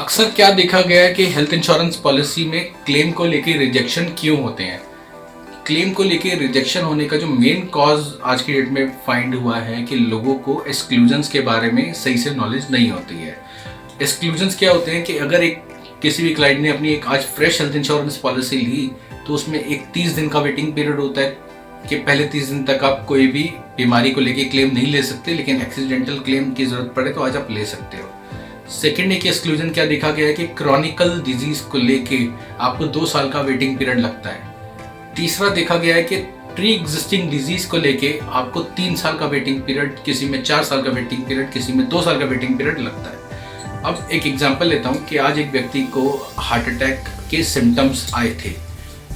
अक्सर क्या देखा गया है कि हेल्थ इंश्योरेंस पॉलिसी में क्लेम को लेके रिजेक्शन क्यों होते हैं। क्लेम को लेके रिजेक्शन होने का जो मेन कॉज आज की डेट में फाइंड हुआ है कि लोगों को एक्सक्लूजन्स के बारे में सही से नॉलेज नहीं होती है। एक्सक्लूजन्स क्या होते हैं कि अगर एक किसी भी क्लाइंट ने अपनी एक आज फ्रेश हेल्थ इंश्योरेंस पॉलिसी ली तो उसमें एक 30 दिन का वेटिंग पीरियड होता है कि पहले 30 दिन तक आप कोई भी बीमारी को लेके क्लेम नहीं ले सकते, लेकिन एक्सीडेंटल क्लेम की जरूरत पड़े तो आज आप ले सकते हो। सेकेंड एक एक्सक्लूजन क्या देखा गया है कि क्रॉनिकल डिजीज को लेके आपको 2 साल का वेटिंग पीरियड लगता है। तीसरा देखा गया है कि प्री एग्जिस्टिंग डिजीज को लेके आपको 3 साल का वेटिंग पीरियड, किसी में 4 साल का वेटिंग पीरियड, किसी में 2 साल का वेटिंग पीरियड लगता है। अब एक एग्जांपल लेता हूँ कि आज एक व्यक्ति को हार्ट अटैक के सिम्टम्स आए थे,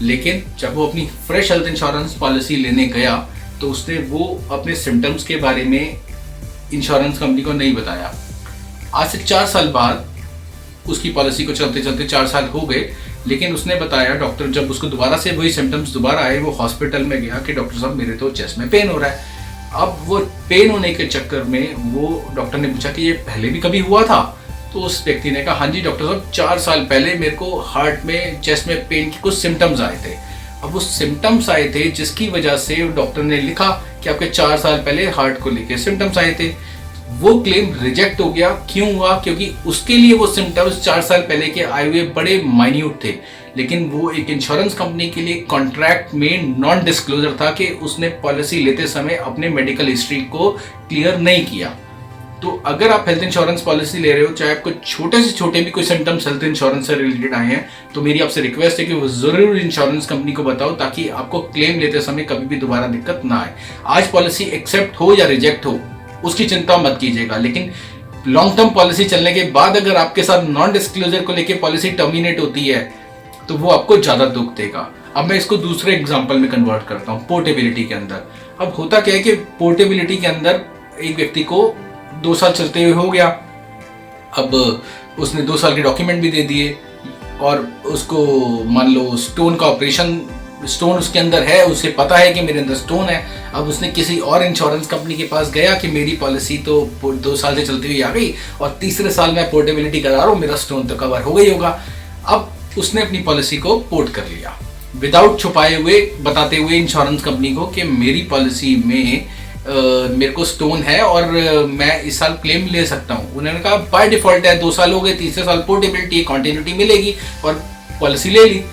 लेकिन जब वो अपनी फ्रेश हेल्थ इंश्योरेंस पॉलिसी लेने गया तो उसने वो अपने सिम्टम्स के बारे में इंश्योरेंस कंपनी को नहीं बताया। आज से 4 साल बाद उसकी पॉलिसी को चलते चलते 4 साल हो गए, लेकिन उसने बताया, डॉक्टर जब उसको दोबारा से वही सिम्टम्स दोबारा आए, वो हॉस्पिटल में गया कि डॉक्टर साहब मेरे तो चेस्ट में पेन हो रहा है। अब वो पेन होने के चक्कर में वो डॉक्टर ने पूछा कि ये पहले भी कभी हुआ था? तो उस व्यक्ति ने कहा हाँ जी डॉक्टर साहब, 4 साल पहले मेरे को हार्ट में, चेस्ट में पेन के कुछ सिम्टम्स आए थे। अब वो सिम्टम्स आए थे जिसकी वजह से डॉक्टर ने लिखा कि आपके 4 साल पहले हार्ट को लेके सिम्टम्स आए थे। वो क्लेम रिजेक्ट हो गया। क्यों हुआ? क्योंकि उसके लिए वो सिम्टम्स 4 साल पहले के आए हुए बड़े माइन्यूट थे, लेकिन वो एक इंश्योरेंस कंपनी के लिए कॉन्ट्रैक्ट में नॉन डिस्क्लोजर था कि उसने पॉलिसी लेते समय अपने मेडिकल हिस्ट्री को क्लियर नहीं किया। तो अगर आप हेल्थ इंश्योरेंस पॉलिसी ले रहे हो, चाहे आपको छोटे से छोटे भी कोई सिम्टम्स हेल्थ इंश्योरेंस से रिलेटेड आए हैं, तो मेरी आपसे रिक्वेस्ट है कि वो जरूर इंश्योरेंस कंपनी को बताओ ताकि आपको क्लेम लेते समय कभी भी दोबारा दिक्कत ना आए। आज पॉलिसी एक्सेप्ट हो या रिजेक्ट हो उसकी चिंता मत कीजिएगा, लेकिन लॉन्ग टर्म पॉलिसी चलने के बाद अगर आपके साथ नॉन डिस्क्लोजर को लेकर पॉलिसी टर्मिनेट होती है तो वो आपको ज्यादा दुख देगा। अब मैं इसको दूसरे एग्जांपल में कन्वर्ट करता हूँ, पोर्टेबिलिटी के अंदर। अब होता क्या है कि पोर्टेबिलिटी के अंदर एक व्यक्ति को 2 साल चलते हुए हो गया, अब उसने 2 साल के डॉक्यूमेंट भी दे दिए और उसको मान लो स्टोन का ऑपरेशन, स्टोन उसके अंदर है, उसे पता है कि मेरे अंदर स्टोन है। अब उसने किसी और इंश्योरेंस कंपनी के पास गया कि मेरी पॉलिसी तो 2 साल से चलती हुई आ गई और तीसरे साल में पोर्टेबिलिटी करा रहा हूँ, मेरा स्टोन तो कवर हो गई होगा। अब उसने अपनी पॉलिसी को पोर्ट कर लिया विदाउट छुपाए हुए, बताते हुए इंश्योरेंस कंपनी को कि मेरी पॉलिसी में मेरे को स्टोन है और मैं इस साल क्लेम ले सकता हूँ। उन्होंने कहा बाय डिफॉल्ट है, 2 साल हो गए, तीसरे साल पोर्टेबिलिटी कॉन्टिन्यूटी मिलेगी और पॉलिसी ले ली।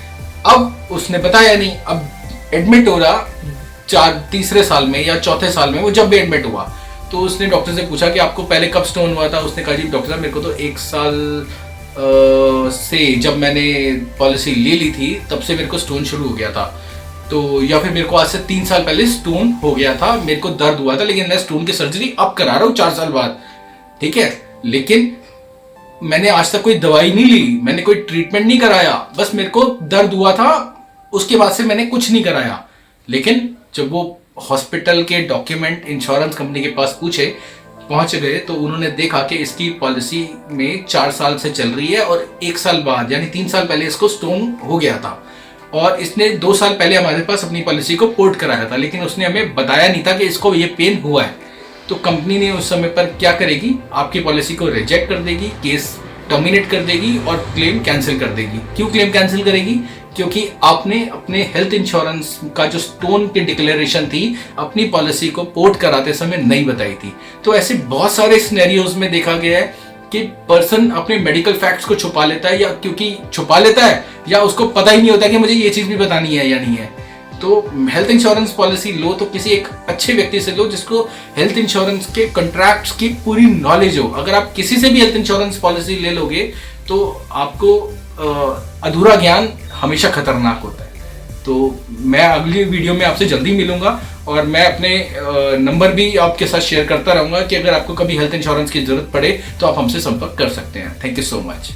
अब उसने बताया नहीं, अब एडमिट हो रहा तीसरे साल में या चौथे साल में, वो जब भी एडमिट हुआ तो उसने डॉक्टर से पूछा कि आपको पहले कब स्टोन हुआ था? उसने कहा जी डॉक्टर साहब मेरे को तो 1 साल से, जब मैंने पॉलिसी ले ली थी तब से मेरे को स्टोन शुरू हो गया था, तो या फिर मेरे को आज से 3 साल पहले स्टोन हो गया था, मेरे को दर्द हुआ था, लेकिन मैं स्टोन की सर्जरी अब करा रहा हूँ 4 साल बाद। ठीक है, लेकिन मैंने आज तक कोई दवाई नहीं ली, मैंने कोई ट्रीटमेंट नहीं कराया, बस मेरे को दर्द हुआ था, उसके बाद से मैंने कुछ नहीं कराया। लेकिन जब वो हॉस्पिटल के डॉक्यूमेंट इंश्योरेंस कंपनी के पास पहुंच गए तो उन्होंने देखा कि इसकी पॉलिसी में 4 साल से चल रही है और 1 साल बाद यानी 3 साल पहले इसको स्टोन हो गया था और इसने 2 साल पहले हमारे पास अपनी पॉलिसी को पोर्ट कराया था, लेकिन उसने हमें बताया नहीं था कि इसको ये पेन हुआ है। तो कंपनी ने उस समय पर क्या करेगी, आपकी पॉलिसी को रिजेक्ट कर देगी, केस टर्मिनेट कर देगी और क्लेम कैंसिल कर देगी। क्यों क्लेम कैंसिल करेगी? क्योंकि आपने अपने हेल्थ इंश्योरेंस का जो स्टोन की डिक्लेरेशन थी अपनी पॉलिसी को पोर्ट कराते समय नहीं बताई थी। तो ऐसे बहुत सारे सिनेरियोज में देखा गया है कि पर्सन अपने मेडिकल फैक्ट्स को छुपा लेता है, या क्योंकि छुपा लेता है या उसको पता ही नहीं होता कि मुझे ये चीज भी बतानी है या नहीं है। तो हेल्थ इंश्योरेंस पॉलिसी लो तो किसी एक अच्छे व्यक्ति से लो जिसको हेल्थ इंश्योरेंस के कॉन्ट्रैक्ट्स की पूरी नॉलेज हो। अगर आप किसी से भी हेल्थ इंश्योरेंस पॉलिसी ले लोगे तो आपको अधूरा ज्ञान हमेशा खतरनाक होता है। तो मैं अगली वीडियो में आपसे जल्दी मिलूंगा और मैं अपने नंबर भी आपके साथ शेयर करता रहूंगा कि अगर आपको कभी हेल्थ इंश्योरेंस की जरूरत पड़े तो आप हमसे संपर्क कर सकते हैं। Thank you so much.